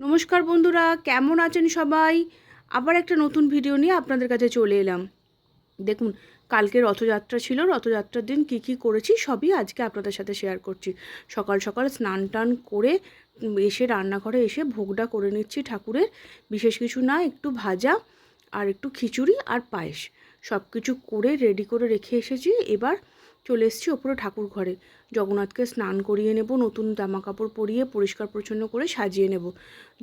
নমস্কার বন্ধুরা, কেমন আছেন সবাই? আবার একটা নতুন ভিডিও নিয়ে আপনাদের কাছে চলে এলাম। দেখুন, কালকে রথযাত্রা ছিল। রথযাত্রার দিন কি করেছি সবই আজকে আপনাদের সাথে শেয়ার করছি। সকাল সকাল স্নান টান করে এসে রান্নাঘরে এসে ভোগটা করে নিচ্ছি ঠাকুরের। বিশেষ কিছু না, একটু ভাজা আর একটু খিচুড়ি আর পায়েস সব কিছু করে রেডি করে রেখে এসেছি। এবার চলে এসেছি ওপরে ঠাকুর ঘরে। জগন্নাথকে স্নান করিয়ে নেব, নতুন জামা কাপড় পরিয়ে পরিষ্কার পরিচ্ছন্ন করে সাজিয়ে নেব।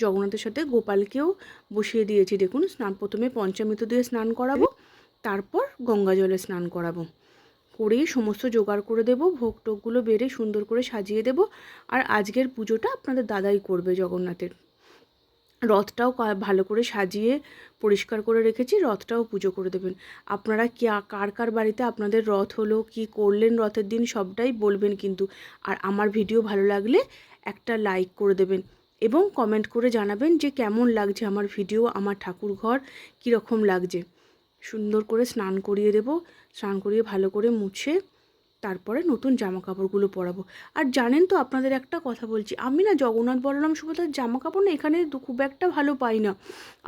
জগন্নাথের সাথে গোপালকেও বসিয়ে দিয়েছি। দেখুন, প্রথমে পঞ্চামৃত দিয়ে স্নান করাবো, তারপর গঙ্গা জলে স্নান করাবো। করেই সমস্ত জোগাড় করে দেব, ভোগ টোগগুলো বেড়ে সুন্দর করে সাজিয়ে দেব। আর আজকের পুজোটা আপনাদের দাদাই করবে জগন্নাথের। রথটাও ভালো করে সাজিয়ে পরিষ্কার করে রেখেছি, রথটাও পুজো করে দেবেন। আপনারা কার কার বাড়িতে আপনাদের রথ হলো, কি করলেন রথের দিন, সবটাই বলবেন কিন্তু। আর আমার ভিডিও ভালো লাগলে একটা লাইক করে দেবেন এবং কমেন্ট করে জানাবেন যে কেমন লাগছে আমার ভিডিও, আমার ঠাকুর ঘর কীরকম লাগছে। সুন্দর করে স্নান করিয়ে দেব। স্নান করিয়ে ভালো করে মুছে তারপরে নতুন জামা কাপড়গুলো পরাবো। আর জানেন তো, আপনাদের একটা কথা বলছি, আমি না জগন্নাথ বলরাম সুভদ্রার জামা কাপড় না এখানে খুব একটা ভালো পাই না।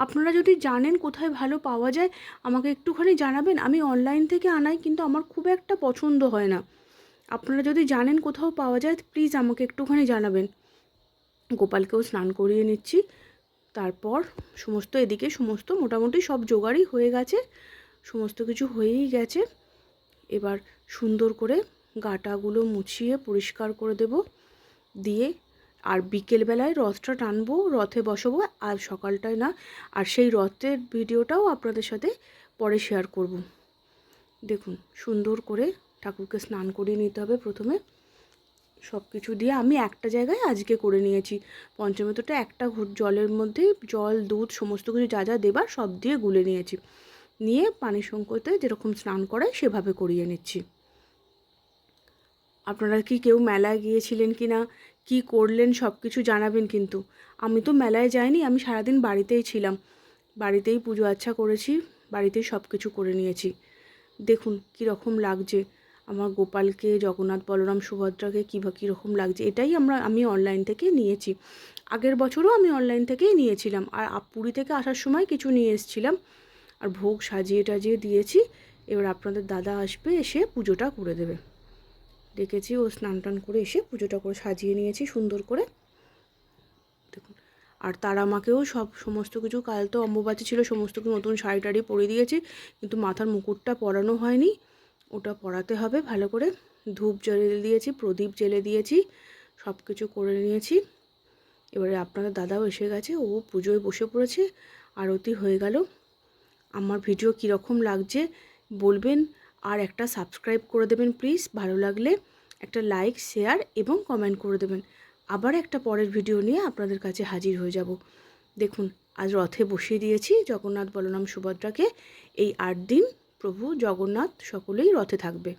আপনারা যদি জানেন কোথায় ভালো পাওয়া যায় আমাকে একটুখানি জানাবেন। আমি অনলাইন থেকে আনাই, কিন্তু আমার খুব একটা পছন্দ হয় না। আপনারা যদি জানেন কোথাও পাওয়া যায় প্লিজ আমাকে একটুখানি জানাবেন। গোপালকেও স্নান করিয়ে নিচ্ছি। তারপর এদিকে সমস্ত মোটামুটি সব জোগাড়ই হয়ে গেছে, সমস্ত কিছু হয়েই গেছে। এবার সুন্দর করে গাটাগুলো মুছিয়ে পরিষ্কার করে দেব, দিয়ে আর বিকেলবেলায় রথটা টানবো, রথে বসাবো। আর সকালটায় না, আর সেই রথের ভিডিওটাও আপনাদের সাথে পরে শেয়ার করব। দেখুন, সুন্দর করে ঠাকুরকে স্নান করিয়ে নিতে হবে প্রথমে। সব কিছু দিয়ে আমি একটা জায়গায় আজকে করে নিয়েছি। পঞ্চমৃতটা একটা জলের মধ্যে জল, দুধ, সমস্ত কিছু যা যা দেবার সব দিয়ে গুলে নিয়েছি। নিয়ে পানি সংকোতে যেরকম স্নান করায় সেভাবে করিয়ে নিচ্ছি। আপনারা কি কেউ মেলায় গিয়েছিলেন কি না, কী করলেন সব কিছু জানাবেন কিন্তু। আমি তো মেলায় যাইনি, আমি সারাদিন বাড়িতেই ছিলাম। বাড়িতেই পুজো আচ্ছা করেছি, বাড়িতেই সব কিছু করে নিয়েছি। দেখুন কীরকম লাগছে আমার গোপালকে, জগন্নাথ বলরাম সুভদ্রাকে কীরকম লাগছে। এটাই আমি অনলাইন থেকে নিয়েছি। আগের বছরও আমি অনলাইন থেকেই নিয়েছিলাম। আর পুরী থেকে আসার সময় কিছু নিয়ে এসেছিলাম। আর ভোগ সাজিয়ে টাজিয়ে দিয়েছি। এবার আপনাদের দাদা আসবে, এসে পুজোটা করে দেবে। ডেকেছি, ও স্নান টান করে এসে পুজোটা করে সাজিয়ে নিয়েছি সুন্দর করে। দেখুন, আর তারা মাকেও সমস্ত কিছু, কাল তো অম্বুবাচী ছিল, সমস্ত কিছু নতুন শাড়ি টাড়ি পরিয়ে দিয়েছি, কিন্তু মাথার মুকুটটা পরানো হয়নি, ওটা পরাতে হবে ভালো করে। ধূপ জ্বেলে দিয়েছি, প্রদীপ জ্বেলে দিয়েছি, সব কিছু করে নিয়েছি। এবারে আপনাদের দাদাও এসে গেছে, ও পুজোয় বসে পড়েছে, আরতি হয়ে গেল। আমার ভিডিও কীরকম লাগছে বলবেন, আর একটা সাবস্ক্রাইব করে দেবেন প্লিজ। ভালো লাগলে একটা লাইক, শেয়ার এবং কমেন্ট করে দেবেন। আবার একটা পরের ভিডিও নিয়ে আপনাদের কাছে হাজির হয়ে যাব। দেখুন, আজ রথে বসিয়ে দিয়েছি জগন্নাথ বলরাম সুভদ্রাকে। এই 8 দিন প্রভু জগন্নাথ সকলেই রথে থাকবে।